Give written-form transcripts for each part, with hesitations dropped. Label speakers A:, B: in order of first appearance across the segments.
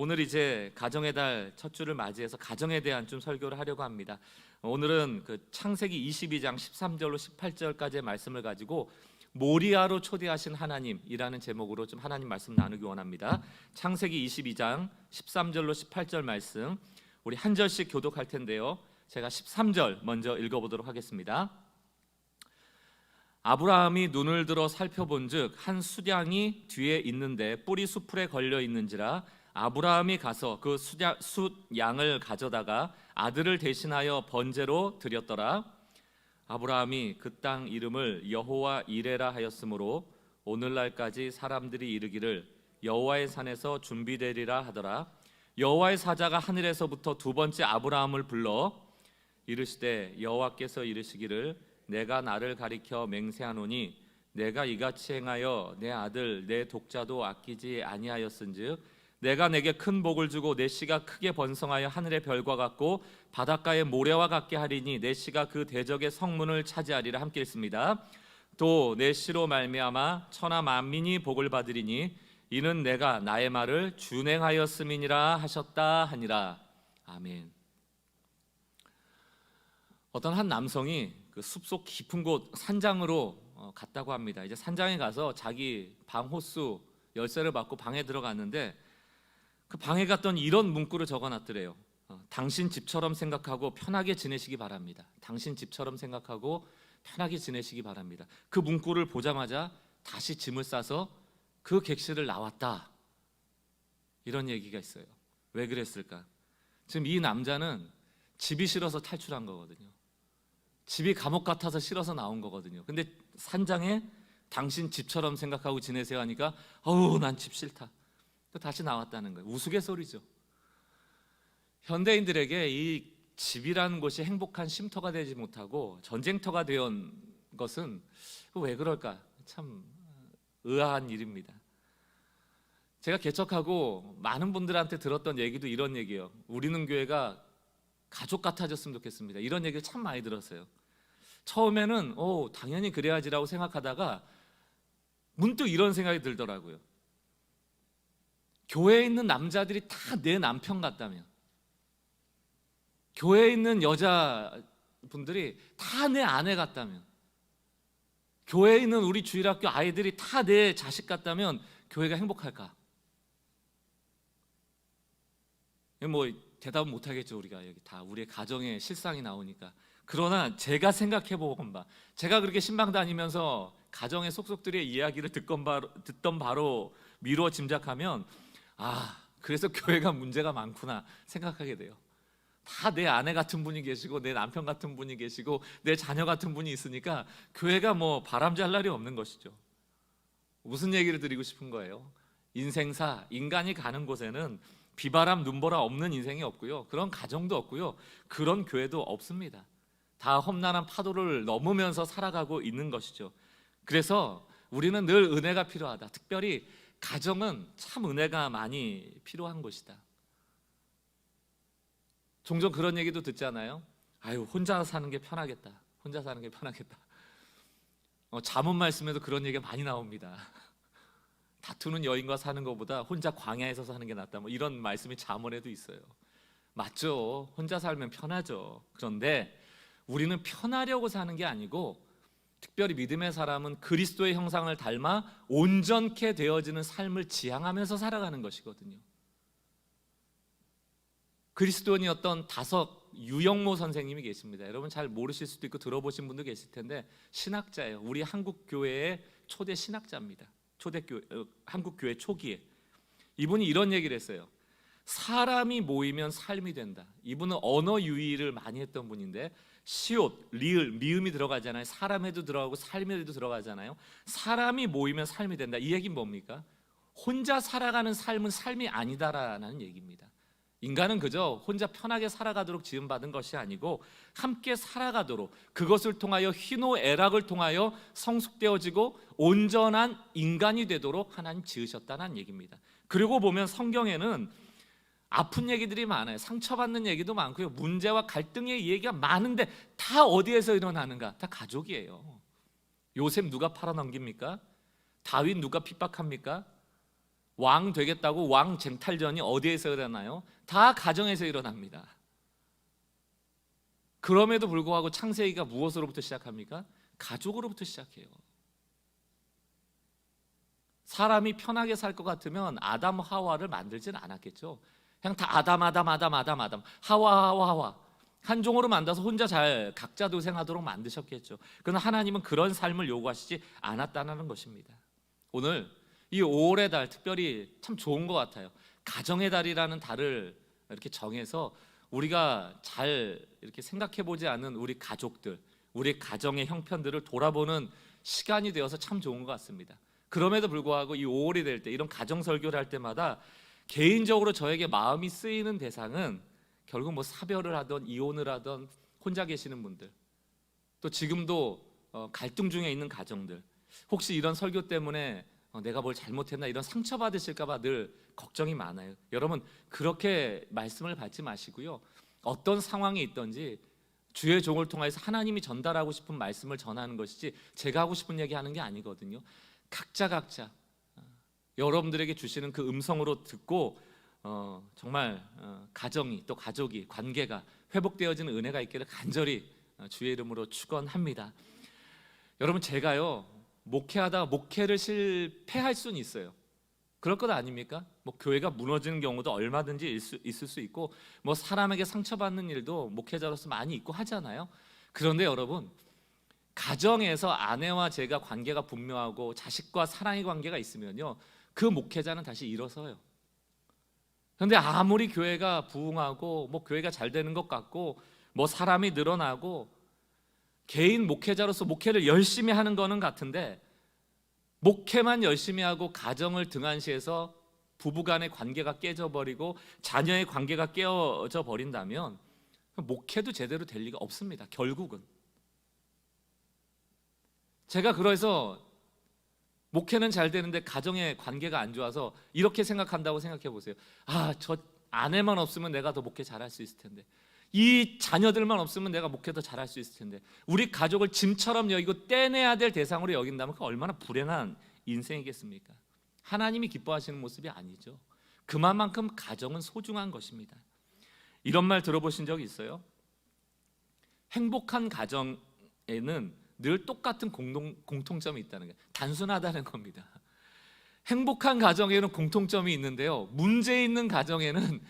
A: 오늘 이제 가정의 달 첫 주를 맞이해서 가정에 대한 좀 설교를 하려고 합니다. 오늘은 그 창세기 22장 13절로 18절까지의 말씀을 가지고 모리아로 초대하신 하나님이라는 제목으로 좀 하나님 말씀 나누기 원합니다. 창세기 22장 13절로 18절 말씀 우리 한 절씩 교독할 텐데요. 제가 13절 먼저 읽어보도록 하겠습니다. 아브라함이 눈을 들어 살펴본즉 한 수량이 뒤에 있는데 뿔이 수풀에 걸려 있는지라 아브라함이 가서 그 숫양을 가져다가 아들을 대신하여 번제로 드렸더라. 아브라함이 그 땅 이름을 여호와 이레라 하였으므로 오늘날까지 사람들이 이르기를 여호와의 산에서 준비되리라 하더라. 여호와의 사자가 하늘에서부터 두 번째 아브라함을 불러 이르시되 여호와께서 이르시기를 내가 나를 가리켜 맹세하노니 내가 이같이 행하여 내 아들 내 독자도 아끼지 아니하였은즉 내가 내게 큰 복을 주고 내 씨가 크게 번성하여 하늘의 별과 같고 바닷가의 모래와 같게 하리니 내 씨가 그 대적의 성문을 차지하리라. 함께 읽습니다. 또 내 씨로 말미암아 천하 만민이 복을 받으리니 이는 내가 나의 말을 준행하였음이니라 하셨다 하니라. 아멘. 어떤 한 남성이 그 숲속 깊은 곳 산장으로 갔다고 합니다. 이제 산장에 가서 자기 방 호수 열쇠를 받고 방에 들어갔는데 그 방에 갔더니 이런 문구를 적어놨더래요. 당신 집처럼 생각하고 편하게 지내시기 바랍니다. 당신 집처럼 생각하고 편하게 지내시기 바랍니다. 그 문구를 보자마자 다시 짐을 싸서 그 객실을 나왔다. 이런 얘기가 있어요. 왜 그랬을까? 지금 이 남자는 집이 싫어서 탈출한 거거든요. 집이 감옥 같아서 싫어서 나온 거거든요. 근데 산장에 당신 집처럼 생각하고 지내세요 하니까 어우 난 집 싫다. 또 다시 나왔다는 거예요. 우스갯소리죠. 현대인들에게 이 집이라는 곳이 행복한 쉼터가 되지 못하고 전쟁터가 되온 것은 왜 그럴까? 참 의아한 일입니다. 제가 개척하고 많은 분들한테 들었던 얘기도 이런 얘기예요. 우리는 교회가 가족 같아졌으면 좋겠습니다. 이런 얘기를 참 많이 들었어요. 처음에는 당연히 그래야지라고 생각하다가 문득 이런 생각이 들더라고요. 교회에 있는 남자들이 다 내 남편 같다면, 교회에 있는 여자분들이 다 내 아내 같다면, 교회에 있는 우리 주일학교 아이들이 다 내 자식 같다면 교회가 행복할까? 뭐 대답은 못하겠죠. 우리가 여기 다 우리의 가정의 실상이 나오니까. 그러나 제가 생각해보건 바, 제가 그렇게 신방 다니면서 가정의 속속들의 이야기를 듣던 바로 미루어 짐작하면 그래서 교회가 문제가 많구나 생각하게 돼요. 다 내 아내 같은 분이 계시고 내 남편 같은 분이 계시고 내 자녀 같은 분이 있으니까 교회가 뭐 바람잘 날이 없는 것이죠. 무슨 얘기를 드리고 싶은 거예요? 인생사, 인간이 가는 곳에는 비바람 눈보라 없는 인생이 없고요, 그런 가정도 없고요, 그런 교회도 없습니다. 다 험난한 파도를 넘으면서 살아가고 있는 것이죠. 그래서 우리는 늘 은혜가 필요하다. 특별히 가정은 참 은혜가 많이 필요한 곳이다. 종종 그런 얘기도 듣잖아요. 혼자 사는 게 편하겠다. 혼자 사는 게 편하겠다. 잠언 말씀에도 그런 얘기가 많이 나옵니다. 다투는 여인과 사는 것보다 혼자 광야에서 사는 게 낫다. 뭐 이런 말씀이 잠언에도 있어요. 맞죠. 혼자 살면 편하죠. 그런데 우리는 편하려고 사는 게 아니고 특별히 믿음의 사람은 그리스도의 형상을 닮아 온전케 되어지는 삶을 지향하면서 살아가는 것이거든요. 그리스도인이었던 다석 유영모 선생님이 계십니다. 여러분 잘 모르실 수도 있고 들어보신 분도 계실 텐데 신학자예요. 우리 한국 교회의 초대 신학자입니다. 한국 교회 초기에 이분이 이런 얘기를 했어요. 사람이 모이면 삶이 된다. 이분은 언어 유희를 많이 했던 분인데 시옷, 리을, 미음이 들어가잖아요. 사람에도 들어가고 삶에도 들어가잖아요. 사람이 모이면 삶이 된다. 이 얘기는 뭡니까? 혼자 살아가는 삶은 삶이 아니다라는 얘기입니다. 인간은 그저 혼자 편하게 살아가도록 지음받은 것이 아니고 함께 살아가도록, 그것을 통하여 희노애락을 통하여 성숙되어지고 온전한 인간이 되도록 하나님 지으셨다는 얘기입니다. 그리고 보면 성경에는 아픈 얘기들이 많아요. 상처받는 얘기도 많고요, 문제와 갈등의 얘기가 많은데 다 어디에서 일어나는가? 다 가족이에요. 요셉 누가 팔아넘깁니까? 다윗 누가 핍박합니까? 왕 되겠다고 왕 쟁탈전이 어디에서 일어나요? 다 가정에서 일어납니다. 그럼에도 불구하고 창세기가 무엇으로부터 시작합니까? 가족으로부터 시작해요. 사람이 편하게 살 것 같으면 아담 하와를 만들진 않았겠죠. 그냥 다 아담 하와 한 종으로 만들어서 혼자 잘 각자 도생하도록 만드셨겠죠. 그러나 하나님은 그런 삶을 요구하시지 않았다는 것입니다. 오늘 이 5월의 달 특별히 참 좋은 것 같아요. 가정의 달이라는 달을 이렇게 정해서 우리가 잘 이렇게 생각해 보지 않은 우리 가족들, 우리 가정의 형편들을 돌아보는 시간이 되어서 참 좋은 것 같습니다. 그럼에도 불구하고 이 5월이 될 때, 이런 가정 설교를 할 때마다 개인적으로 저에게 마음이 쓰이는 대상은 결국 뭐 사별을 하던 이혼을 하던 혼자 계시는 분들, 또 지금도 갈등 중에 있는 가정들, 혹시 이런 설교 때문에 내가 뭘 잘못했나 이런 상처 받으실까 봐 늘 걱정이 많아요. 여러분 그렇게 말씀을 받지 마시고요, 어떤 상황이 있든지 주의 종을 통해서 하나님이 전달하고 싶은 말씀을 전하는 것이지 제가 하고 싶은 얘기 하는 게 아니거든요. 각자 여러분들에게 주시는 그 음성으로 듣고 정말 가정이 또 가족이 관계가 회복되어지는 은혜가 있기를 간절히 주의 이름으로 축원합니다. 여러분 제가요 목회하다가 목회를 실패할 수는 있어요. 그럴 것 아닙니까? 뭐 교회가 무너지는 경우도 얼마든지 있을 수 있고 뭐 사람에게 상처받는 일도 목회자로서 많이 있고 하잖아요. 그런데 여러분 가정에서 아내와 제가 관계가 분명하고 자식과 사랑의 관계가 있으면요 그 목회자는 다시 일어서요. 그런데 아무리 교회가 부흥하고 뭐 교회가 잘 되는 것 같고 뭐 사람이 늘어나고 개인 목회자로서 목회를 열심히 하는 거는 같은데 목회만 열심히 하고 가정을 등한시해서 부부간의 관계가 깨져버리고 자녀의 관계가 깨어져 버린다면 목회도 제대로 될 리가 없습니다. 결국은 제가 그래서 목회는 잘 되는데 가정의 관계가 안 좋아서 이렇게 생각한다고 생각해 보세요. 저 아내만 없으면 내가 더 목회 잘할 수 있을 텐데, 이 자녀들만 없으면 내가 목회 더 잘할 수 있을 텐데, 우리 가족을 짐처럼 여기고 떼내야 될 대상으로 여긴다면 그 얼마나 불행한 인생이겠습니까? 하나님이 기뻐하시는 모습이 아니죠. 그만큼 가정은 소중한 것입니다. 이런 말 들어보신 적 있어요? 행복한 가정에는 늘 똑같은 공통점이 있다는 거예요. 단순하다는 겁니다. 행복한 가정에는 공통점이 있는데요, 문제 있는 가정에는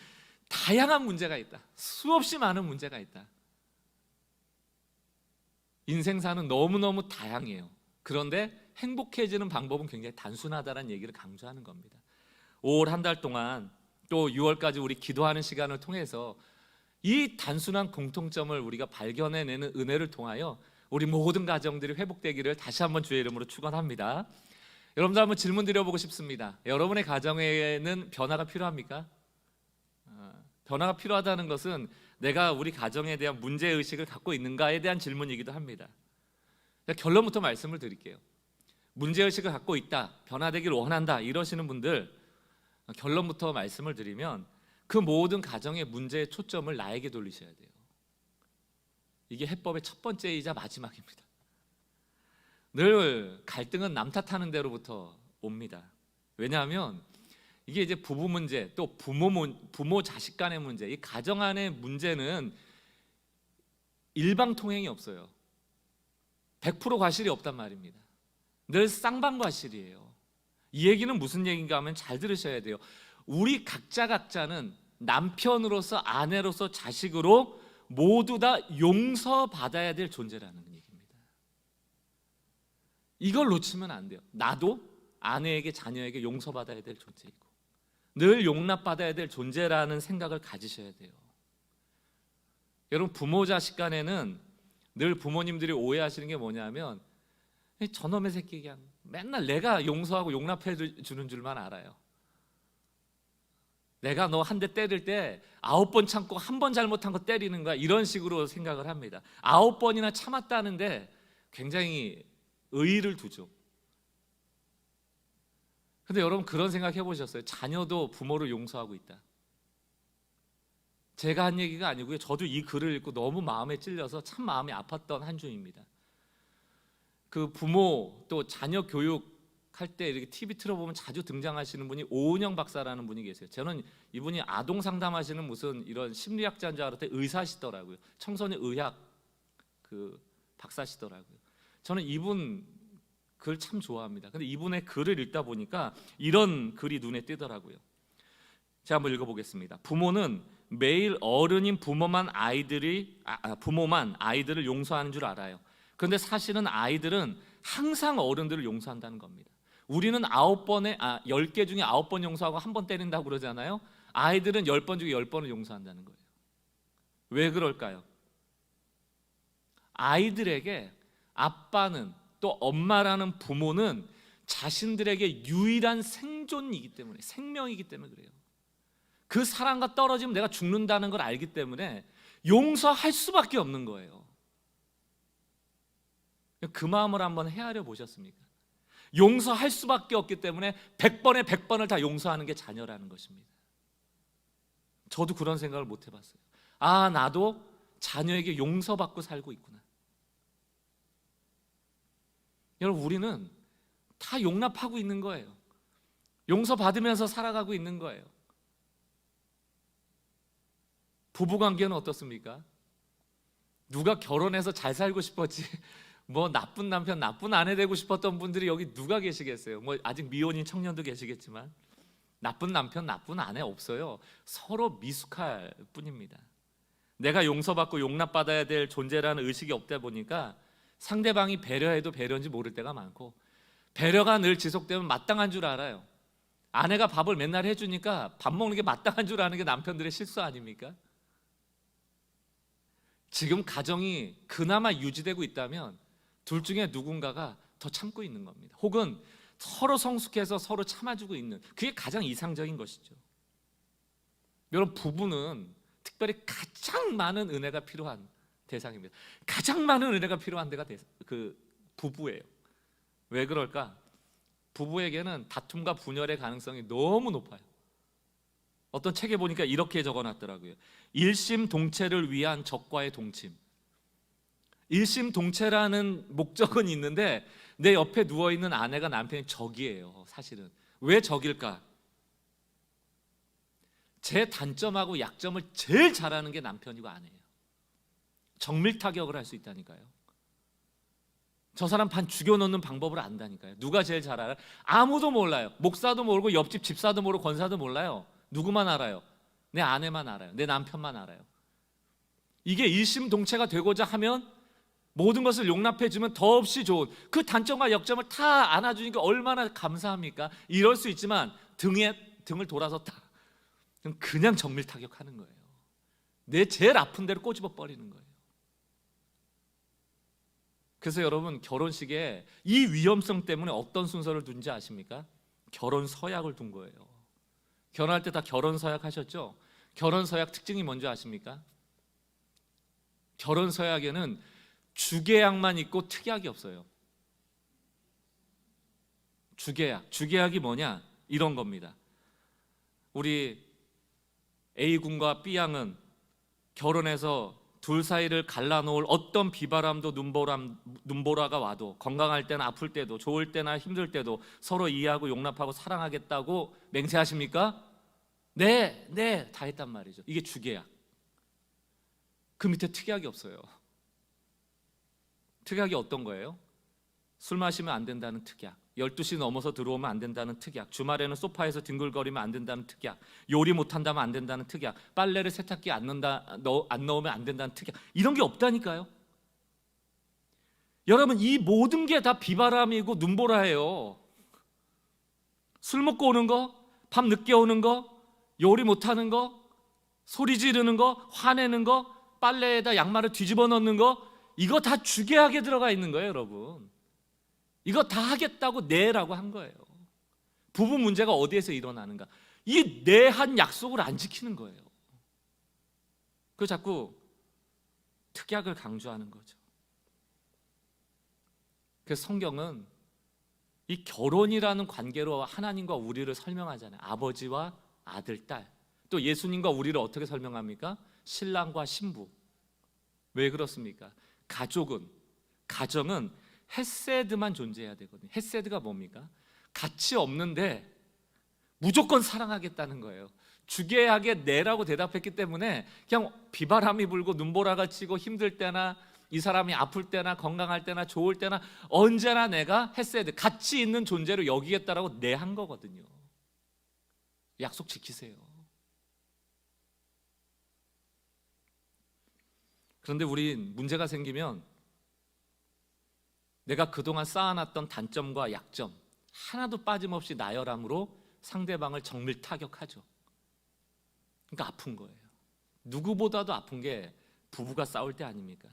A: 다양한 문제가 있다. 수없이 많은 문제가 있다. 인생사는 너무너무 다양해요. 그런데 행복해지는 방법은 굉장히 단순하다는 얘기를 강조하는 겁니다. 5월 한 달 동안 또 6월까지 우리 기도하는 시간을 통해서 이 단순한 공통점을 우리가 발견해내는 은혜를 통하여 우리 모든 가정들이 회복되기를 다시 한번 주의 이름으로 축원합니다. 여러분들 한번 질문 드려보고 싶습니다. 여러분의 가정에는 변화가 필요합니까? 변화가 필요하다는 것은 내가 우리 가정에 대한 문제의식을 갖고 있는가에 대한 질문이기도 합니다. 결론부터 말씀을 드릴게요. 문제의식을 갖고 있다, 변화되기를 원한다 이러시는 분들, 결론부터 말씀을 드리면 그 모든 가정의 문제의 초점을 나에게 돌리셔야 돼요. 이게 해법의 첫 번째이자 마지막입니다. 늘 갈등은 남 탓하는 데로부터 옵니다. 왜냐하면 이게 이제 부부 문제, 또 부모 자식 간의 문제, 이 가정 안의 문제는 일방통행이 없어요. 100% 과실이 없단 말입니다. 늘 쌍방과실이에요. 이 얘기는 무슨 얘기인가 하면 잘 들으셔야 돼요. 우리 각자는 남편으로서, 아내로서, 자식으로 모두 다 용서받아야 될 존재라는 얘기입니다. 이걸 놓치면 안 돼요. 나도 아내에게, 자녀에게 용서받아야 될 존재이고 늘 용납받아야 될 존재라는 생각을 가지셔야 돼요. 여러분 부모 자식 간에는 늘 부모님들이 오해하시는 게 뭐냐면 저놈의 새끼 그냥 맨날 내가 용서하고 용납해 주는 줄만 알아요. 내가 너 한 대 때릴 때 9번 참고 한 번 잘못한 거 때리는 거야, 이런 식으로 생각을 합니다. 9번이나 참았다는데 굉장히 의의를 두죠. 근데 여러분 그런 생각 해보셨어요? 자녀도 부모를 용서하고 있다. 제가 한 얘기가 아니고요, 저도 이 글을 읽고 너무 마음에 찔려서 참 마음이 아팠던 한 주입니다. 그 부모 또 자녀 교육 할 때 이렇게 TV 틀어보면 자주 등장하시는 분이 오은영 박사라는 분이 계세요. 저는 이분이 아동 상담하시는 무슨 이런 심리학자인 줄 알았더니 의사시더라고요. 청소년 의학 그 박사시더라고요. 저는 이분 글 참 좋아합니다. 근데 이분의 글을 읽다 보니까 이런 글이 눈에 띄더라고요. 제가 한번 읽어보겠습니다. 부모는 매일 어른인 부모만 아이들을 용서하는 줄 알아요. 그런데 사실은 아이들은 항상 어른들을 용서한다는 겁니다. 우리는 10개 중에 9번 용서하고 1번 때린다고 그러잖아요. 아이들은 10번 중에 10번을 용서한다는 거예요. 왜 그럴까요? 아이들에게 아빠는 또 엄마라는 부모는 자신들에게 유일한 생존이기 때문에, 생명이기 때문에 그래요. 그 사랑과 떨어지면 내가 죽는다는 걸 알기 때문에 용서할 수밖에 없는 거예요. 그 마음을 한번 헤아려 보셨습니까? 용서할 수밖에 없기 때문에 100번에 100번을 다 용서하는 게 자녀라는 것입니다. 저도 그런 생각을 못 해봤어요. 아, 나도 자녀에게 용서받고 살고 있구나. 여러분, 우리는 다 용납하고 있는 거예요. 용서받으면서 살아가고 있는 거예요. 부부관계는 어떻습니까? 누가 결혼해서 잘 살고 싶었지 뭐 나쁜 남편, 나쁜 아내 되고 싶었던 분들이 여기 누가 계시겠어요? 뭐 아직 미혼인 청년도 계시겠지만 나쁜 남편, 나쁜 아내 없어요. 서로 미숙할 뿐입니다. 내가 용서받고 용납받아야 될 존재라는 의식이 없다 보니까 상대방이 배려해도 배려인지 모를 때가 많고, 배려가 늘 지속되면 마땅한 줄 알아요. 아내가 밥을 맨날 해주니까 밥 먹는 게 마땅한 줄 아는 게 남편들의 실수 아닙니까? 지금 가정이 그나마 유지되고 있다면 둘 중에 누군가가 더 참고 있는 겁니다. 혹은 서로 성숙해서 서로 참아주고 있는, 그게 가장 이상적인 것이죠. 여러분, 부부는 특별히 가장 많은 은혜가 필요한 대상입니다. 가장 많은 은혜가 필요한 데가 그 부부예요. 왜 그럴까? 부부에게는 다툼과 분열의 가능성이 너무 높아요. 어떤 책에 보니까 이렇게 적어놨더라고요. 일심동체를 위한 적과의 동침. 일심동체라는 목적은 있는데 내 옆에 누워있는 아내가 남편의 적이에요. 사실은. 왜 적일까? 제 단점하고 약점을 제일 잘하는 게 남편이고 아내예요. 정밀타격을 할 수 있다니까요. 저 사람 반 죽여놓는 방법을 안다니까요. 누가 제일 잘 알아요? 아무도 몰라요. 목사도 모르고 옆집 집사도 모르고 권사도 몰라요. 누구만 알아요? 내 아내만 알아요. 내 남편만 알아요. 이게 일심동체가 되고자 하면 모든 것을 용납해주면 더없이 좋은, 그 단점과 약점을 다 안아주니까 얼마나 감사합니까? 이럴 수 있지만 등을 돌아섰다, 그냥 정밀타격하는 거예요. 내 제일 아픈 데로 꼬집어 버리는 거예요. 그래서 여러분, 결혼식에 이 위험성 때문에 어떤 순서를 둔지 아십니까? 결혼 서약을 둔 거예요. 결혼할 때 다 결혼 서약 하셨죠? 결혼 서약 특징이 뭔지 아십니까? 결혼 서약에는 주계약만 있고 특약이 없어요. 주계약이 뭐냐? 이런 겁니다. 우리 A군과 B양은 결혼해서 둘 사이를 갈라놓을 어떤 비바람도 눈보라가 와도, 건강할 때나 아플 때도, 좋을 때나 힘들 때도 서로 이해하고 용납하고 사랑하겠다고 맹세하십니까? 네, 다 했단 말이죠. 이게 주계약. 그 밑에 특약이 없어요. 특약이 어떤 거예요? 술 마시면 안 된다는 특약, 12시 넘어서 들어오면 안 된다는 특약, 주말에는 소파에서 뒹굴거리면 안 된다는 특약, 요리 못한다면 안 된다는 특약, 빨래를 세탁기에 안 넣으면 안 된다는 특약. 이런 게 없다니까요. 여러분, 이 모든 게 다 비바람이고 눈보라예요. 술 먹고 오는 거, 밤 늦게 오는 거, 요리 못하는 거, 소리 지르는 거, 화내는 거, 빨래에다 양말을 뒤집어 넣는 거, 이거 다 주계약에 들어가 있는 거예요. 여러분, 이거 다 하겠다고 네라고 한 거예요. 부부 문제가 어디에서 일어나는가? 이 네 한 약속을 안 지키는 거예요. 그래서 자꾸 특약을 강조하는 거죠. 그래서 성경은 이 결혼이라는 관계로 하나님과 우리를 설명하잖아요. 아버지와 아들, 딸. 또 예수님과 우리를 어떻게 설명합니까? 신랑과 신부. 왜 그렇습니까? 가정은 헤세드만 존재해야 되거든요. 헤세드가 뭡니까? 가치 없는데 무조건 사랑하겠다는 거예요. 주계약에 네라고 대답했기 때문에 그냥 비바람이 불고 눈보라가 치고 힘들 때나 이 사람이 아플 때나 건강할 때나 좋을 때나 언제나 내가 했어야 돼. 가치 있는 존재로 여기겠다라고 네 한 거거든요. 약속 지키세요. 그런데 우린 문제가 생기면 내가 그동안 쌓아놨던 단점과 약점 하나도 빠짐없이 나열함으로 상대방을 정밀 타격하죠. 그러니까 아픈 거예요. 누구보다도 아픈 게 부부가 싸울 때 아닙니까?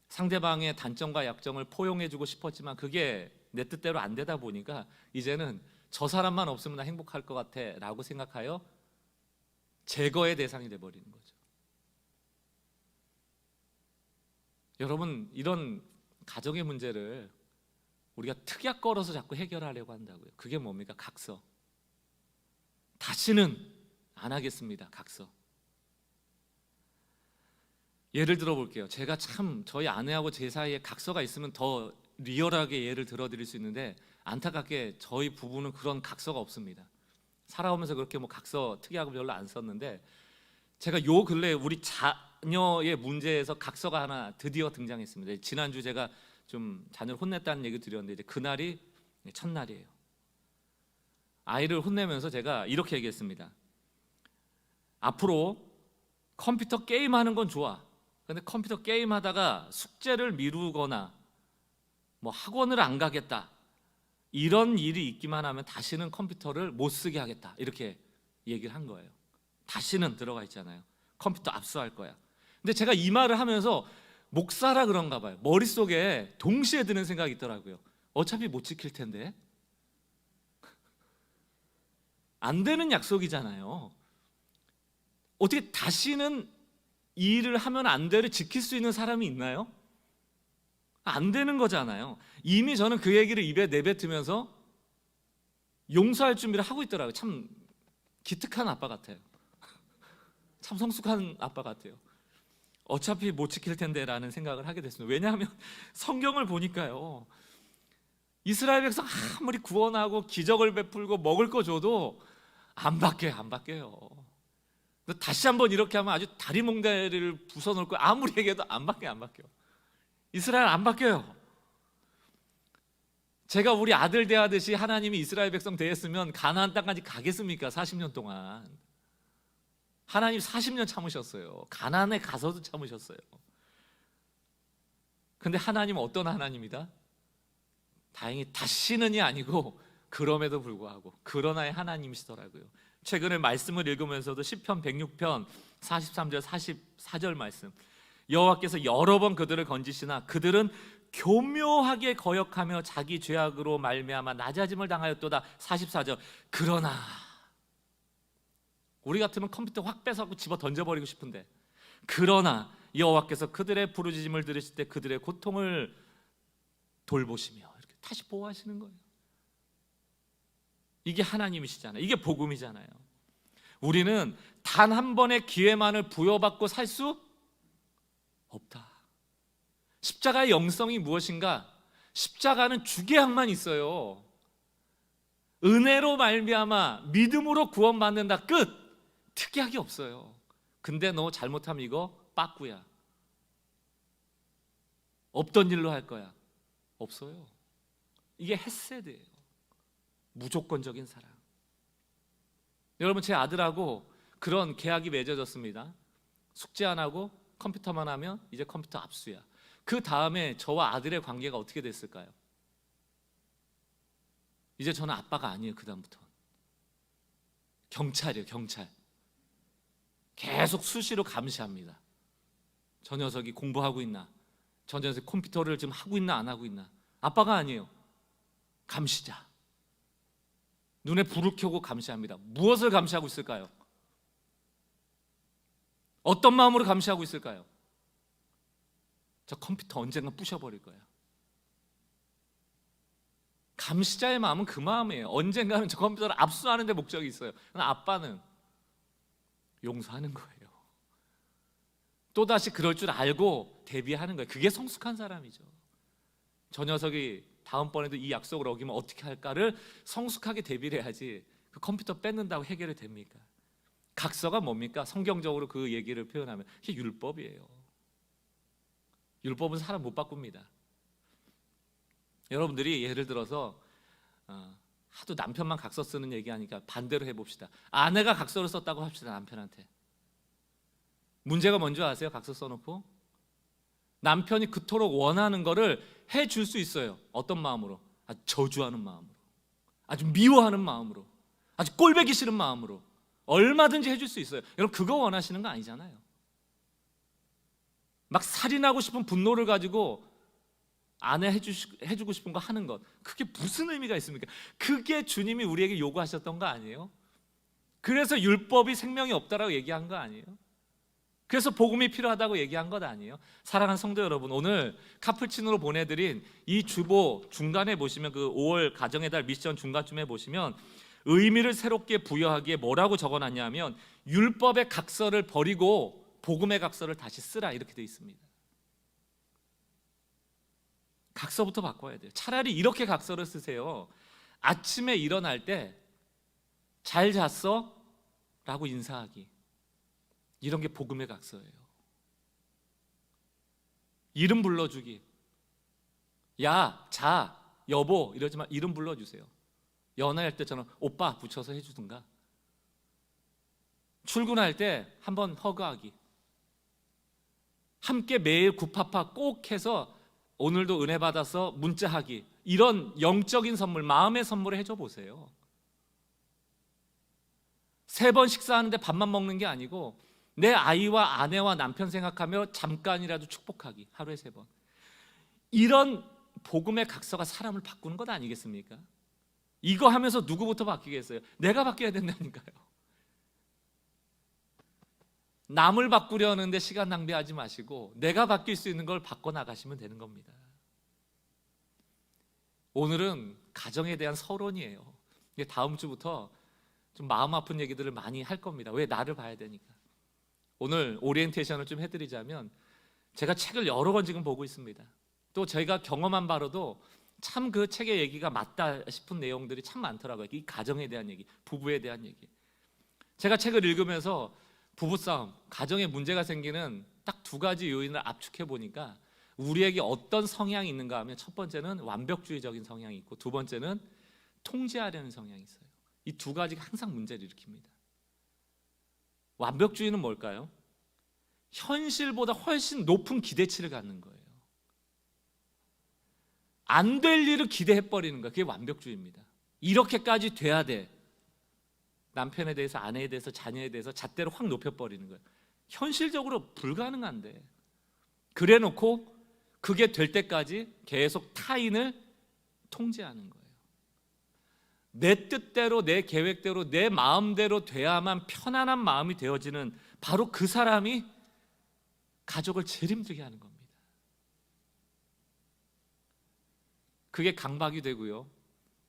A: 상대방의 단점과 약점을 포용해주고 싶었지만 그게 내 뜻대로 안 되다 보니까 이제는 저 사람만 없으면 나 행복할 것 같아 라고 생각하여 제거의 대상이 돼버리는 거죠. 여러분, 이런 가정의 문제를 우리가 특약 걸어서 자꾸 해결하려고 한다고요. 그게 뭡니까? 각서. 다시는 안 하겠습니다. 각서. 예를 들어 볼게요. 제가 참 저희 아내하고 제 사이에 각서가 있으면 더 리얼하게 예를 들어드릴 수 있는데 안타깝게 저희 부부는 그런 각서가 없습니다. 살아오면서 그렇게 뭐 각서 특이하고 별로 안 썼는데 제가 요 근래 우리 자녀의 문제에서 각서가 하나 드디어 등장했습니다. 지난주 제가 좀 자녀를 혼냈다는 얘기 드렸는데 이제 그날이 첫날이에요. 아이를 혼내면서 제가 이렇게 얘기했습니다. 앞으로 컴퓨터 게임하는 건 좋아. 근데 컴퓨터 게임하다가 숙제를 미루거나 뭐 학원을 안 가겠다 이런 일이 있기만 하면 다시는 컴퓨터를 못 쓰게 하겠다 이렇게 얘기를 한 거예요. 다시는 들어가 있잖아요. 컴퓨터 압수할 거야. 근데 제가 이 말을 하면서 목사라 그런가 봐요. 머릿속에 동시에 드는 생각이 있더라고요. 어차피 못 지킬 텐데. 안 되는 약속이잖아요. 어떻게 다시는 이 일을 하면 안 돼를 지킬 수 있는 사람이 있나요? 안 되는 거잖아요. 이미 저는 그 얘기를 입에 내뱉으면서 용서할 준비를 하고 있더라고요. 참 기특한 아빠 같아요. 참 성숙한 아빠 같아요. 어차피 못 지킬 텐데 라는 생각을 하게 됐습니다. 왜냐하면 성경을 보니까요, 이스라엘 백성 아무리 구원하고 기적을 베풀고 먹을 거 줘도 안 바뀌어요. 다시 한번 이렇게 하면 아주 다리 몽다리를 부숴놓을 거예요. 아무리 얘기해도 안 바뀌어요. 이스라엘 안 바뀌어요. 제가 우리 아들 대하듯이 하나님이 이스라엘 백성 대했으면 가나안 땅까지 가겠습니까? 40년 동안 하나님 40년 참으셨어요. 가나안에 가서도 참으셨어요. 근데 하나님은 어떤 하나님이다? 다행히 다시는이 아니고 그럼에도 불구하고 그러나의 하나님이시더라고요. 최근에 말씀을 읽으면서도 시편 106편 43절 44절 말씀, 여호와께서 여러 번 그들을 건지시나 그들은 교묘하게 거역하며 자기 죄악으로 말미암아 낮아짐을 당하였도다. 44절, 그러나 우리 같으면 컴퓨터 확 뺏어갖고 집어 던져버리고 싶은데, 그러나 여호와께서 그들의 부르짖음을 들으실 때 그들의 고통을 돌보시며 이렇게 다시 보호하시는 거예요. 이게 하나님이시잖아요. 이게 복음이잖아요. 우리는 단 한 번의 기회만을 부여받고 살 수 없다. 십자가의 영성이 무엇인가? 십자가는 주계약만 있어요. 은혜로 말미암아 믿음으로 구원받는다, 끝. 특약이 없어요. 근데 너 잘못하면 이거 빠꾸야. 없던 일로 할 거야. 없어요. 이게 헤세드예요. 무조건적인 사랑. 여러분, 제 아들하고 그런 계약이 맺어졌습니다. 숙제 안 하고 컴퓨터만 하면 이제 컴퓨터 압수야. 그 다음에 저와 아들의 관계가 어떻게 됐을까요? 이제 저는 아빠가 아니에요. 그 다음부터 경찰이에요. 경찰. 계속 수시로 감시합니다. 저 녀석이 공부하고 있나, 저 녀석이 컴퓨터를 지금 하고 있나 안 하고 있나. 아빠가 아니에요. 감시자. 눈에 불을 켜고 감시합니다. 무엇을 감시하고 있을까요? 어떤 마음으로 감시하고 있을까요? 저 컴퓨터 언젠가 부셔버릴 거야. 감시자의 마음은 그 마음이에요. 언젠가는 저 컴퓨터를 압수하는 데 목적이 있어요. 아빠는 용서하는 거예요. 또다시 그럴 줄 알고 대비하는 거예요. 그게 성숙한 사람이죠. 저 녀석이 다음번에도 이 약속을 어기면 어떻게 할까를 성숙하게 대비를 해야지 그 컴퓨터 뺏는다고 해결이 됩니까? 각서가 뭡니까? 성경적으로 그 얘기를 표현하면 이게 율법이에요. 율법은 사람 못 바꿉니다. 여러분들이 예를 들어서 하도 남편만 각서 쓰는 얘기하니까 반대로 해봅시다. 아내가 각서를 썼다고 합시다. 남편한테. 문제가 뭔지 아세요? 각서 써놓고 남편이 그토록 원하는 거를 해줄 수 있어요. 어떤 마음으로? 아주 저주하는 마음으로, 아주 미워하는 마음으로, 아주 꼴보기 싫은 마음으로 얼마든지 해줄 수 있어요. 여러분 그거 원하시는 거 아니잖아요. 막 살인하고 싶은 분노를 가지고 아내 해주고 싶은 거 하는 것, 그게 무슨 의미가 있습니까? 그게 주님이 우리에게 요구하셨던 거 아니에요? 그래서 율법이 생명이 없다라고 얘기한 거 아니에요? 그래서 복음이 필요하다고 얘기한 것 아니에요? 사랑하는 성도 여러분, 오늘 카푸치노로 보내드린 이 주보 중간에 보시면 그 5월 가정의 달 미션 중간쯤에 보시면 의미를 새롭게 부여하기에 뭐라고 적어놨냐면 율법의 각서를 버리고 복음의 각서를 다시 쓰라 이렇게 돼 있습니다. 각서부터 바꿔야 돼요. 차라리 이렇게 각서를 쓰세요. 아침에 일어날 때 잘 잤어? 라고 인사하기. 이런 게 복음의 각서예요. 이름 불러주기. 야, 자, 여보 이러지 마. 이름 불러주세요. 연애할 때처럼 오빠 붙여서 해주든가. 출근할 때 한번 허그하기. 함께 매일 굿파파 꼭 해서 오늘도 은혜 받아서 문자하기. 이런 영적인 선물, 마음의 선물을 해줘 보세요. 3번 식사하는데 밥만 먹는 게 아니고 내 아이와 아내와 남편 생각하며 잠깐이라도 축복하기. 하루에 3번. 이런 복음의 각서가 사람을 바꾸는 것 아니겠습니까? 이거 하면서 누구부터 바뀌겠어요? 내가 바뀌어야 된다니까요. 남을 바꾸려는데 시간 낭비하지 마시고 내가 바뀔 수 있는 걸 바꿔나가시면 되는 겁니다. 오늘은 가정에 대한 서론이에요. 다음 주부터 좀 마음 아픈 얘기들을 많이 할 겁니다. 왜? 나를 봐야 되니까. 오늘 오리엔테이션을 좀 해드리자면 제가 책을 여러 권 지금 보고 있습니다. 또 저희가 경험한 바로도 참 그 책의 얘기가 맞다 싶은 내용들이 참 많더라고요. 이 가정에 대한 얘기, 부부에 대한 얘기. 제가 책을 읽으면서 부부싸움, 가정에 문제가 생기는 딱 2가지 요인을 압축해 보니까 우리에게 어떤 성향이 있는가 하면 첫 번째는 완벽주의적인 성향이 있고 두 번째는 통제하려는 성향이 있어요. 이 2가지가 항상 문제를 일으킵니다. 완벽주의는 뭘까요? 현실보다 훨씬 높은 기대치를 갖는 거예요. 안 될 일을 기대해버리는 거예요. 그게 완벽주의입니다. 이렇게까지 돼야 돼. 남편에 대해서, 아내에 대해서, 자녀에 대해서 잣대를 확 높여버리는 거예요. 현실적으로 불가능한데 그래 놓고 그게 될 때까지 계속 타인을 통제하는 거예요. 내 뜻대로, 내 계획대로, 내 마음대로 돼야만 편안한 마음이 되어지는 바로 그 사람이 가족을 제일 힘들게 하는 겁니다. 그게 강박이 되고요.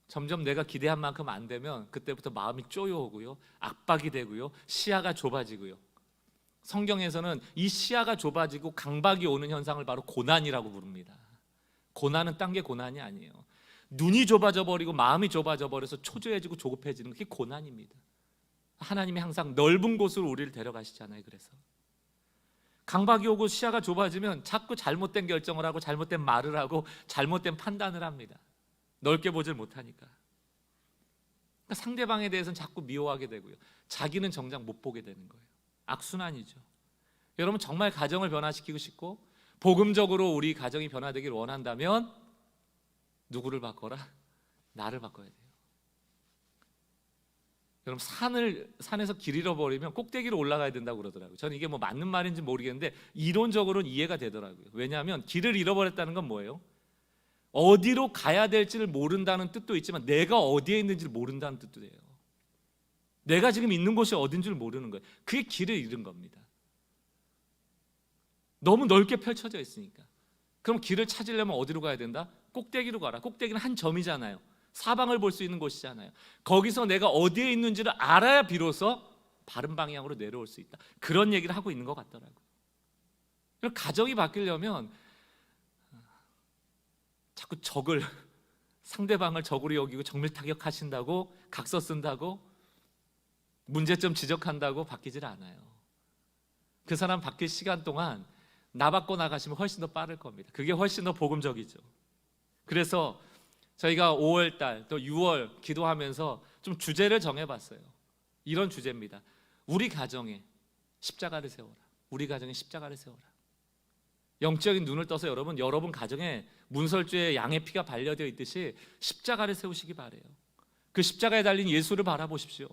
A: 점점 내가 기대한 만큼 안 되면 그때부터 마음이 쪼여오고요. 압박이 되고요. 시야가 좁아지고요. 성경에서는 이 시야가 좁아지고 강박이 오는 현상을 바로 고난이라고 부릅니다. 고난은 딴 게 고난이 아니에요. 눈이 좁아져 버리고 마음이 좁아져 버려서 초조해지고 조급해지는 게 고난입니다. 하나님이 항상 넓은 곳으로 우리를 데려가시잖아요. 그래서 강박이 오고 시야가 좁아지면 자꾸 잘못된 결정을 하고 잘못된 말을 하고 잘못된 판단을 합니다. 넓게 보질 못하니까. 그러니까 상대방에 대해서는 자꾸 미워하게 되고요. 자기는 정작 못 보게 되는 거예요. 악순환이죠. 여러분 정말 가정을 변화시키고 싶고 복음적으로 우리 가정이 변화되길 원한다면 누구를 바꿔라? 나를 바꿔야 돼요. 여러분 산에서 길 잃어버리면 꼭대기로 올라가야 된다고 그러더라고요. 저는 이게 뭐 맞는 말인지 모르겠는데 이론적으로는 이해가 되더라고요. 왜냐하면 길을 잃어버렸다는 건 뭐예요? 어디로 가야 될지를 모른다는 뜻도 있지만 내가 어디에 있는지를 모른다는 뜻도 돼요. 내가 지금 있는 곳이 어딘지를 모르는 거예요. 그게 길을 잃은 겁니다. 너무 넓게 펼쳐져 있으니까. 그럼 길을 찾으려면 어디로 가야 된다? 꼭대기로 가라. 꼭대기는 한 점이잖아요. 사방을 볼 수 있는 곳이잖아요. 거기서 내가 어디에 있는지를 알아야 비로소 바른 방향으로 내려올 수 있다. 그런 얘기를 하고 있는 것 같더라고요. 가정이 바뀌려면 자꾸 적을 상대방을 적으로 여기고 정밀 타격하신다고, 각서 쓴다고, 문제점 지적한다고 바뀌질 않아요. 그 사람 바뀔 시간 동안 나 받고 나가시면 훨씬 더 빠를 겁니다. 그게 훨씬 더 복음적이죠. 그래서 저희가 5월달 또 6월 기도하면서 좀 주제를 정해봤어요. 이런 주제입니다. 우리 가정에 십자가를 세워라. 우리 가정에 십자가를 세워라. 영적인 눈을 떠서 여러분 가정에 문설주에 양의 피가 반려되어 있듯이 십자가를 세우시기 바래요. 그 십자가에 달린 예수를 바라보십시오.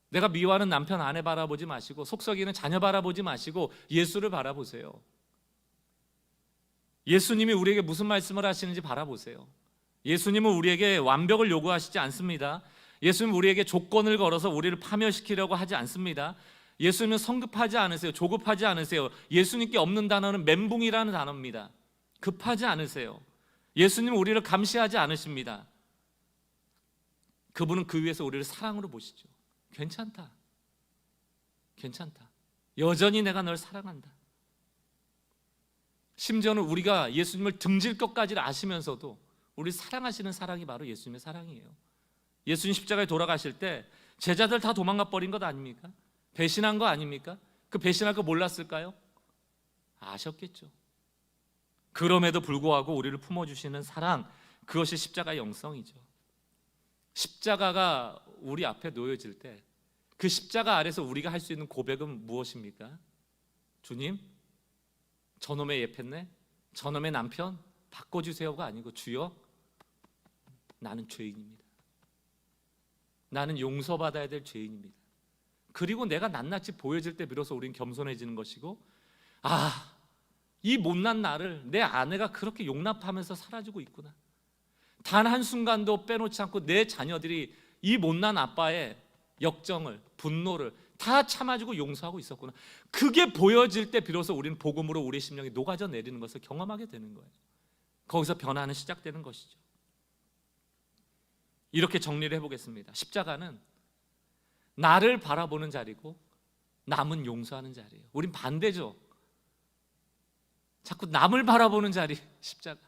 A: 내가 미워하는 남편 아내 바라보지 마시고, 속썩이는 자녀 바라보지 마시고 예수를 바라보세요. 예수님이 우리에게 무슨 말씀을 하시는지 바라보세요. 예수님은 우리에게 완벽을 요구하시지 않습니다. 예수님은 우리에게 조건을 걸어서 우리를 파멸시키려고 하지 않습니다. 예수님은 성급하지 않으세요. 조급하지 않으세요. 예수님께 없는 단어는 멘붕이라는 단어입니다. 급하지 않으세요. 예수님은 우리를 감시하지 않으십니다. 그분은 그 위에서 우리를 사랑으로 보시죠. 괜찮다. 여전히 내가 널 사랑한다. 심지어는 우리가 예수님을 등질 것까지를 아시면서도 우리 사랑하시는 사랑이 바로 예수님의 사랑이에요. 예수님 십자가에 돌아가실 때 제자들 다 도망가 버린 것 아닙니까? 배신한 거 아닙니까? 그 배신할 거 몰랐을까요? 아셨겠죠. 그럼에도 불구하고 우리를 품어주시는 사랑, 그것이 십자가의 영성이죠. 십자가가 우리 앞에 놓여질 때 그 십자가 아래서 우리가 할 수 있는 고백은 무엇입니까? 주님, 저놈의 예편네, 저놈의 남편 바꿔주세요가 아니고, 주여, 나는 죄인입니다. 나는 용서받아야 될 죄인입니다. 그리고 내가 낱낱이 보여질 때 비로소 우린 겸손해지는 것이고, 이 못난 나를 내 아내가 그렇게 용납하면서 살아주고 있구나. 단 한순간도 빼놓지 않고 내 자녀들이 이 못난 아빠의 역정을, 분노를 다 참아주고 용서하고 있었구나. 그게 보여질 때 비로소 우리는 복음으로 우리의 심령이 녹아져 내리는 것을 경험하게 되는 거예요. 거기서 변화는 시작되는 것이죠. 이렇게 정리를 해보겠습니다. 십자가는 나를 바라보는 자리고 남은 용서하는 자리예요. 우린 반대죠. 자꾸 남을 바라보는 자리, 십자가.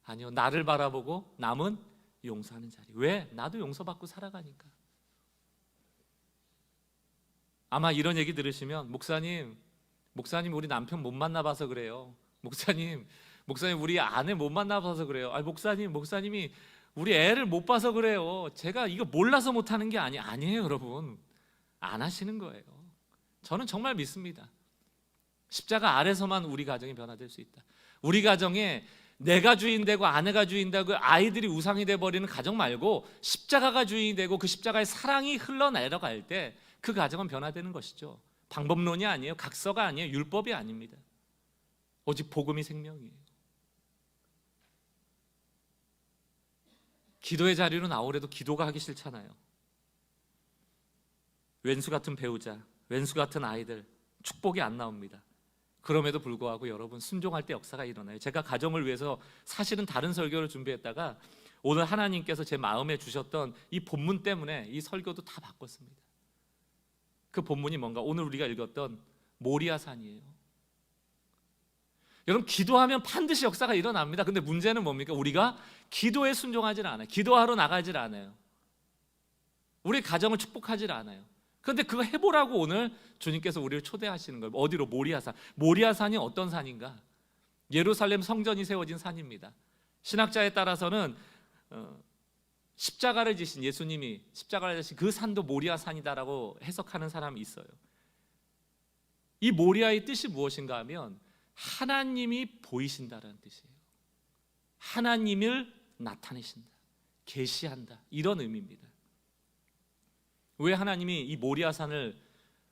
A: 아니요, 나를 바라보고 남은 용서하는 자리. 왜? 나도 용서받고 살아가니까. 아마 이런 얘기 들으시면, 목사님 우리 남편 못 만나봐서 그래요. 목사님 우리 아내 못 만나봐서 그래요. 목사님이 우리 애를 못 봐서 그래요. 제가 이거 몰라서 못하는 게 아니에요. 여러분, 안 하시는 거예요. 저는 정말 믿습니다. 십자가 아래서만 우리 가정이 변화될 수 있다. 우리 가정에 내가 주인 되고 아내가 주인 되고 아이들이 우상이 돼버리는 가정 말고, 십자가가 주인이 되고 그 십자가의 사랑이 흘러내려갈 때 그 가정은 변화되는 것이죠. 방법론이 아니에요. 각서가 아니에요. 율법이 아닙니다. 오직 복음이 생명이에요. 기도의 자리로 나오래도 기도가 하기 싫잖아요. 왼수 같은 배우자, 왼수 같은 아이들, 축복이 안 나옵니다. 그럼에도 불구하고 여러분, 순종할 때 역사가 일어나요. 제가 가정을 위해서 사실은 다른 설교를 준비했다가 오늘 하나님께서 제 마음에 주셨던 이 본문 때문에 이 설교도 다 바꿨습니다. 그 본문이 뭔가, 오늘 우리가 읽었던 모리아산이에요. 여러분, 기도하면 반드시 역사가 일어납니다. 근데 문제는 뭡니까? 우리가 기도에 순종하지 않아요. 기도하러 나가질 않아요. 우리 가정을 축복하질 않아요. 그런데 그거 해보라고 오늘 주님께서 우리를 초대하시는 거예요. 어디로? 모리아산. 모리아산이 어떤 산인가? 예루살렘 성전이 세워진 산입니다. 신학자에 따라서는 십자가를 지신 예수님이 십자가를 지신 그 산도 모리아산이다라고 해석하는 사람이 있어요. 이 모리아의 뜻이 무엇인가 하면 하나님이 보이신다라는 뜻이에요. 하나님을 나타내신다, 계시한다, 이런 의미입니다. 왜 하나님이 이 모리아산을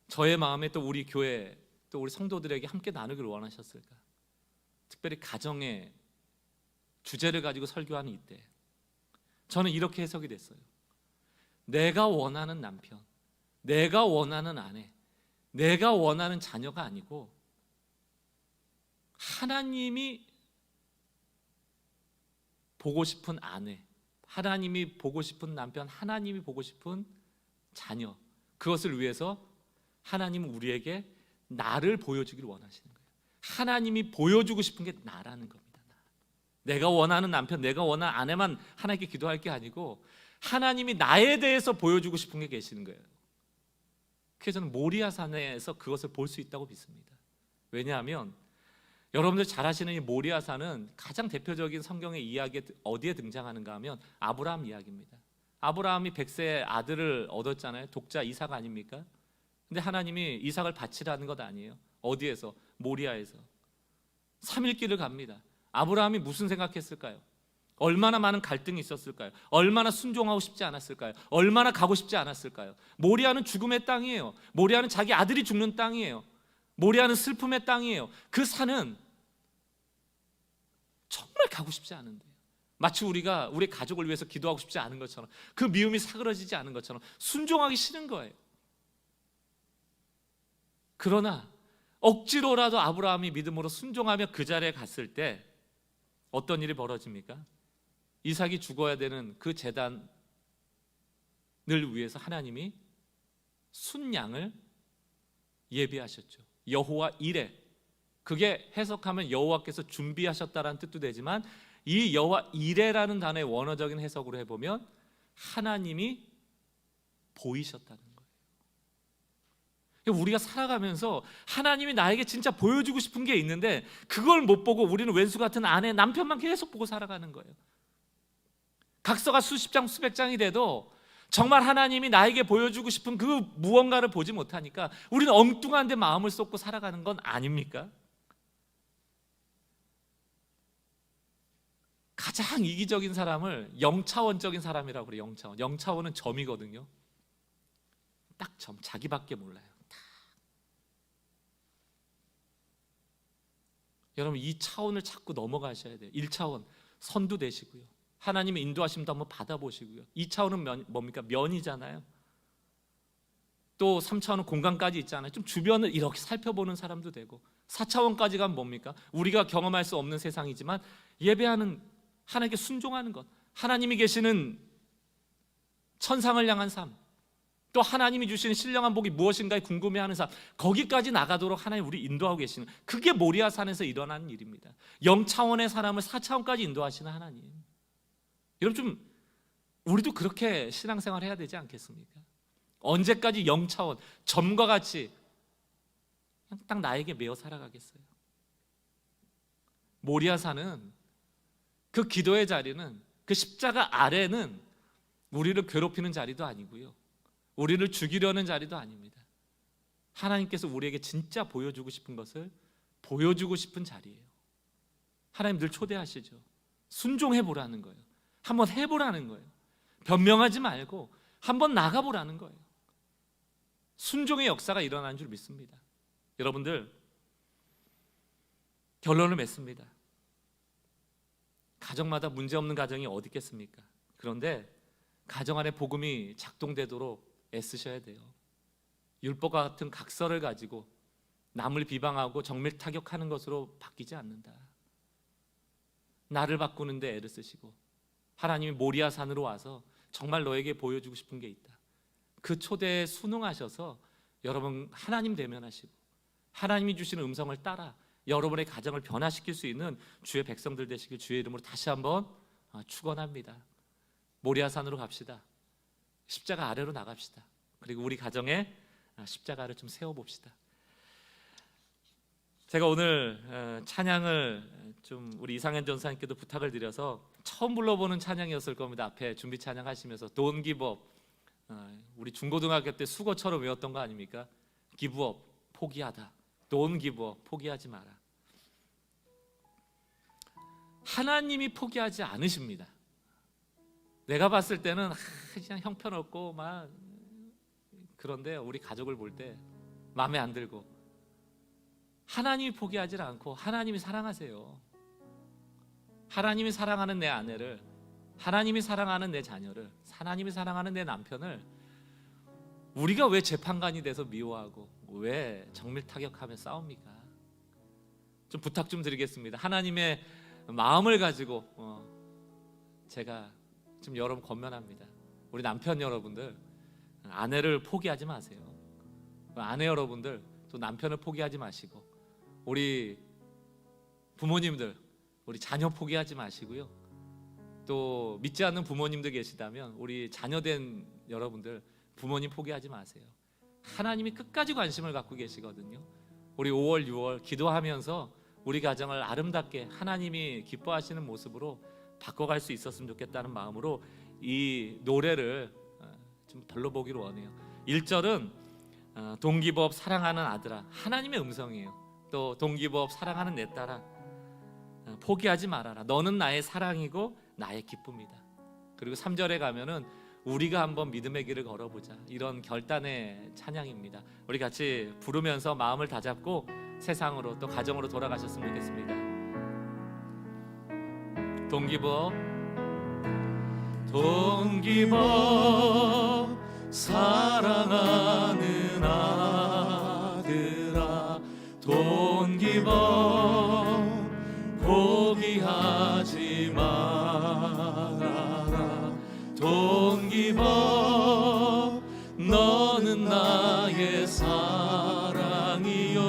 A: 저의 마음에, 또 우리 교회, 또 우리 성도들에게 함께 나누기를 원하셨을까? 특별히 가정의 주제를 가지고 설교하는 이때 저는 이렇게 해석이 됐어요. 내가 원하는 남편, 내가 원하는 아내, 내가 원하는 자녀가 아니고 하나님이 보고 싶은 아내, 하나님이 보고 싶은 남편, 하나님이 보고 싶은 자녀, 그것을 위해서 하나님은 우리에게 나를 보여주기를 원하시는 거예요. 하나님이 보여주고 싶은 게 나라는 겁니다. 내가 원하는 남편, 내가 원하는 아내만 하나님께 기도할 게 아니고 하나님이 나에 대해서 보여주고 싶은 게 계시는 거예요. 그래서 저는 모리아산에서 그것을 볼 수 있다고 믿습니다. 왜냐하면 여러분들 잘 아시는 이 모리아산은 가장 대표적인 성경의 이야기에 어디에 등장하는가 하면 아브라함 이야기입니다. 아브라함이 100세의 아들을 얻었잖아요. 독자 이삭 아닙니까? 근데 하나님이 이삭을 바치라는 것 아니에요. 어디에서? 모리아에서 3일 길을 갑니다. 아브라함이 무슨 생각했을까요? 얼마나 많은 갈등이 있었을까요? 얼마나 순종하고 싶지 않았을까요? 얼마나 가고 싶지 않았을까요? 모리아는 죽음의 땅이에요. 모리아는 자기 아들이 죽는 땅이에요. 모리아는 슬픔의 땅이에요. 그 산은 정말 가고 싶지 않은데, 마치 우리가 우리 가족을 위해서 기도하고 싶지 않은 것처럼, 그 미움이 사그러지지 않은 것처럼 순종하기 싫은 거예요. 그러나 억지로라도 아브라함이 믿음으로 순종하며 그 자리에 갔을 때 어떤 일이 벌어집니까? 이삭이 죽어야 되는 그 제단을 위해서 하나님이 순양을 예비하셨죠. 여호와 이레, 그게 해석하면 여호와께서 준비하셨다라는 뜻도 되지만 이 여호와 이레라는 단어의 원어적인 해석으로 해보면 하나님이 보이셨다는 거예요. 우리가 살아가면서 하나님이 나에게 진짜 보여주고 싶은 게 있는데 그걸 못 보고 우리는 왼수 같은 아내, 남편만 계속 보고 살아가는 거예요. 각서가 수십 장, 수백 장이 돼도 정말 하나님이 나에게 보여주고 싶은 그 무언가를 보지 못하니까 우리는 엉뚱한 데 마음을 쏟고 살아가는 건 아닙니까? 가장 이기적인 사람을 영차원적인 사람이라고 그래요. 영차원. 영차원은 점이거든요. 딱 점, 자기밖에 몰라요. 여러분, 이 차원을 자꾸 넘어가셔야 돼요. 1차원 선두 되시고요, 하나님의 인도하심도 한번 받아보시고요. 2차원은 뭡니까? 면이잖아요. 또 3차원은 공간까지 있잖아요. 좀 주변을 이렇게 살펴보는 사람도 되고, 4차원까지 가면 뭡니까? 우리가 경험할 수 없는 세상이지만 예배하는, 하나님께 순종하는 것, 하나님이 계시는 천상을 향한 삶, 또 하나님이 주시는 신령한 복이 무엇인가에 궁금해하는 삶, 거기까지 나가도록 하나님 우리 인도하고 계시는, 그게 모리아산에서 일어나는 일입니다. 0차원의 사람을 4차원까지 인도하시는 하나님. 여러분, 좀 우리도 그렇게 신앙생활 해야 되지 않겠습니까? 언제까지 0차원 점과 같이 그냥 딱 나에게 매어 살아가겠어요? 모리아산은, 그 기도의 자리는, 그 십자가 아래는 우리를 괴롭히는 자리도 아니고요, 우리를 죽이려는 자리도 아닙니다. 하나님께서 우리에게 진짜 보여주고 싶은 것을 보여주고 싶은 자리예요. 하나님 늘 초대하시죠. 순종해보라는 거예요. 한번 해보라는 거예요. 변명하지 말고 한번 나가보라는 거예요. 순종의 역사가 일어나는 줄 믿습니다. 여러분들, 결론을 맺습니다. 가정마다 문제없는 가정이 어디 있겠습니까? 그런데 가정 안에 복음이 작동되도록 애쓰셔야 돼요. 율법과 같은 각서를 가지고 남을 비방하고 정밀 타격하는 것으로 바뀌지 않는다. 나를 바꾸는데 애를 쓰시고, 하나님이 모리아산으로 와서 정말 너에게 보여주고 싶은 게 있다. 그 초대에 순응하셔서 여러분 하나님 대면하시고 하나님이 주시는 음성을 따라 여러분의 가정을 변화시킬 수 있는 주의 백성들 되시길 주의 이름으로 다시 한번 축원합니다. 모리아산으로 갑시다. 십자가 아래로 나갑시다. 그리고 우리 가정에 십자가를 좀 세워봅시다. 제가 오늘 찬양을 좀 우리 이상현 전사님께도 부탁을 드려서 처음 불러보는 찬양이었을 겁니다. 앞에 준비 찬양 하시면서 Don't give up, 우리 중고등학교 때 수거처럼 외웠던 거 아닙니까? Give up, 포기하다. Don't give up, 포기하지 마라. 하나님이 포기하지 않으십니다. 내가 봤을 때는 그냥 형편없고 막 그런데 우리 가족을 볼 때 마음에 안 들고, 하나님이 포기하지 않고 하나님이 사랑하세요. 하나님이 사랑하는 내 아내를, 하나님이 사랑하는 내 자녀를, 하나님이 사랑하는 내 남편을 우리가 왜 재판관이 돼서 미워하고 왜 정밀 타격하며 싸웁니까? 좀 부탁 좀 드리겠습니다. 하나님의 마음을 가지고 제가 좀 여러분 권면합니다. 우리 남편 여러분들, 아내를 포기하지 마세요. 아내 여러분들, 또 남편을 포기하지 마시고, 우리 부모님들, 우리 자녀 포기하지 마시고요. 또 믿지 않는 부모님도 계시다면 우리 자녀된 여러분들 부모님 포기하지 마세요. 하나님이 끝까지 관심을 갖고 계시거든요. 우리 5월 6월 기도하면서 우리 가정을 아름답게 하나님이 기뻐하시는 모습으로 바꿔갈 수 있었으면 좋겠다는 마음으로 이 노래를 좀 불러보기로 원해요. 1절은 동기법 사랑하는 아들아, 하나님의 음성이에요. 또 동기법 사랑하는 내 딸아, 포기하지 말아라. 너는 나의 사랑이고 나의 기쁨이다. 그리고 3절에 가면은 우리가 한번 믿음의 길을 걸어보자, 이런 결단의 찬양입니다. 우리 같이 부르면서 마음을 다잡고 세상으로 또 가정으로 돌아가셨으면 좋겠습니다. 동기법 사랑하는 아들아, 동기법 포기하지 말아라. 동기법 너는 나의 사랑이요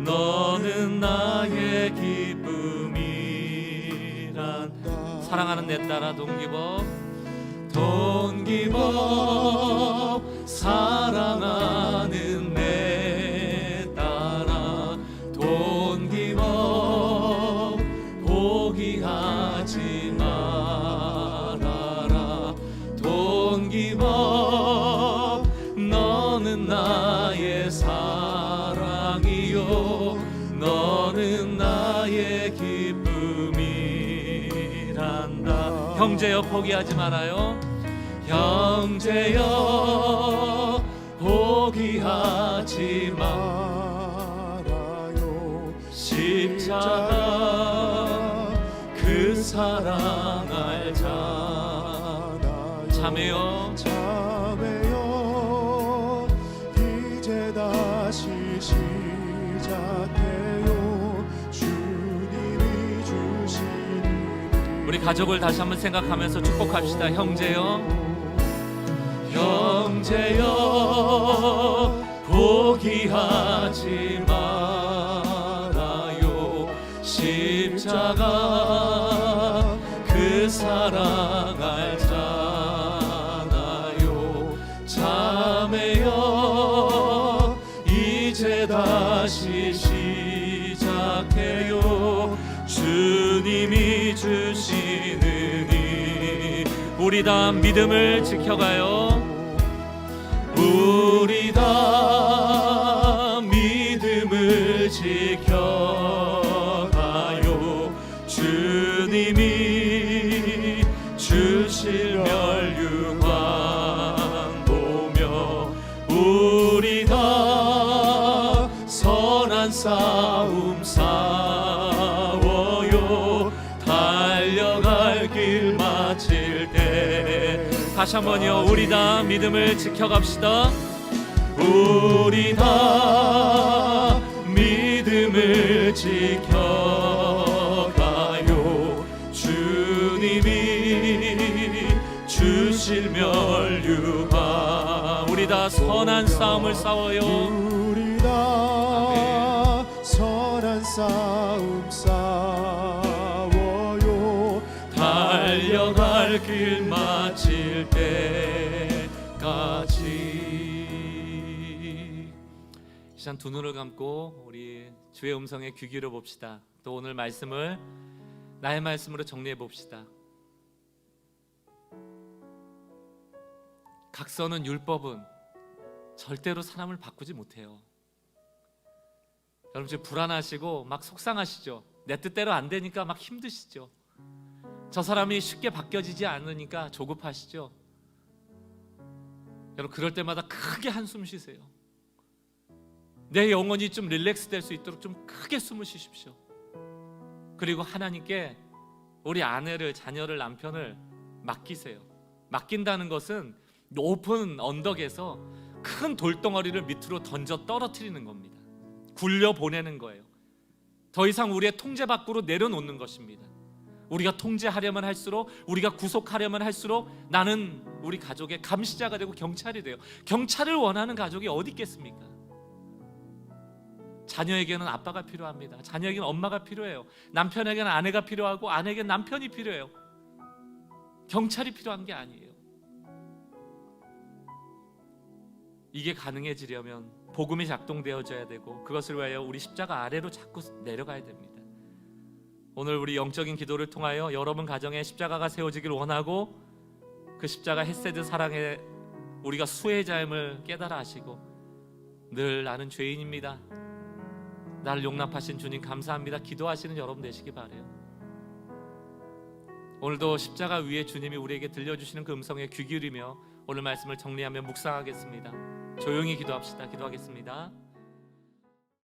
A: 너는 나의 기쁨이란다. 사랑하는 내 딸아, 동기법 사랑하는 내 딸아, 동기법 포기하지 말아라. 동기법 너는 나의 사랑이요 너는 나의 기쁨이란다. 형제여 포기하지 말아요. 형제여 포기하지 말아요. 십자가 그 사랑 알잖아요. 자매여 이제 다시 시작해요. 주님이 주신 우리 가족을 다시 한번 생각하면서 축복합시다. 형제여 포기하지 말아요. 십자가 그 사랑 알잖아요. 자매여 이제 다시 시작해요. 주님이 주시느니 우리 다 믿음을 지켜가요. 우리 다 믿음을 지켜가요. 주님이 주실 멸류관 보며 우리 다 선한 싸움 싸워요. 달려갈 길 마칠 때 다시 한번요. 우리 다 믿음을 지켜갑시다. 우리 다 믿음을 지켜가요. 주님이 주실 멸류관 우리 다 선한 싸움을 싸워요.
B: 우리 다 선한 싸움 싸워요.
A: 달려갈 길 마칠 때까지. 이 시간 두 눈을 감고 우리 주의 음성에 귀 기울여 봅시다. 또 오늘 말씀을 나의 말씀으로 정리해 봅시다. 각서는 율법은 절대로 사람을 바꾸지 못해요. 여러분 지금 불안하시고 막 속상하시죠? 내 뜻대로 안 되니까 막 힘드시죠? 저 사람이 쉽게 바뀌어지지 않으니까 조급하시죠? 여러분 그럴 때마다 크게 한숨 쉬세요. 내 영혼이 좀 릴렉스 될 수 있도록 좀 크게 숨을 쉬십시오. 그리고 하나님께 우리 아내를, 자녀를, 남편을 맡기세요. 맡긴다는 것은 높은 언덕에서 큰 돌덩어리를 밑으로 던져 떨어뜨리는 겁니다. 굴려 보내는 거예요. 더 이상 우리의 통제 밖으로 내려놓는 것입니다. 우리가 통제하려면 할수록, 우리가 구속하려면 할수록 나는 우리 가족의 감시자가 되고 경찰이 돼요. 경찰을 원하는 가족이 어디 있겠습니까? 자녀에게는 아빠가 필요합니다. 자녀에게는 엄마가 필요해요. 남편에게는 아내가 필요하고 아내에게는 남편이 필요해요. 경찰이 필요한 게 아니에요. 이게 가능해지려면 복음이 작동되어져야 되고, 그것을 위하여 우리 십자가 아래로 자꾸 내려가야 됩니다. 오늘 우리 영적인 기도를 통하여 여러분 가정에 십자가가 세워지길 원하고, 그 십자가 헤세드 사랑에 우리가 수혜자임을 깨달아 하시고, 늘 나는 죄인입니다, 나를 용납하신 주님 감사합니다 기도하시는 여러분 되시기 바라요. 오늘도 십자가 위에 주님이 우리에게 들려주시는 그 음성에 귀 기울이며 오늘 말씀을 정리하며 묵상하겠습니다. 조용히 기도합시다. 기도하겠습니다.